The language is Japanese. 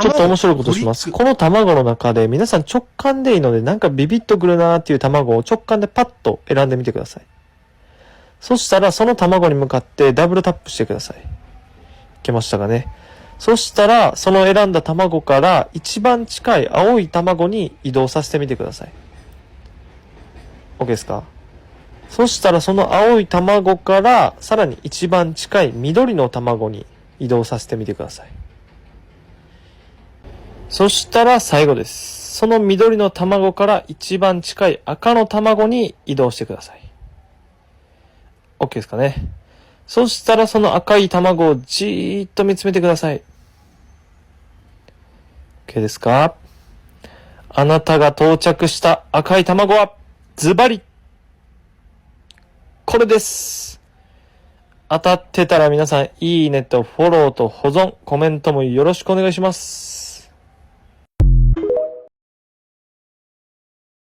ちょっと面白いことします。この卵の中で皆さん直感でいいのでなんかビビッとくるなーっていう卵を直感でパッと選んでみてください。そしたらその卵に向かってダブルタップしてください。いけましたかね。そしたらその選んだ卵から一番近い青い卵に移動させてみてください。OK ですか？そしたらその青い卵からさらに一番近い緑の卵に移動させてみてください。そしたら最後です。その緑の卵から一番近い赤の卵に移動してください。OK ですかね。そしたらその赤い卵をじーっと見つめてください。OK ですか？あなたが到着した赤い卵はズバリこれです。当たってたら皆さんいいねとフォローと保存、コメントもよろしくお願いします。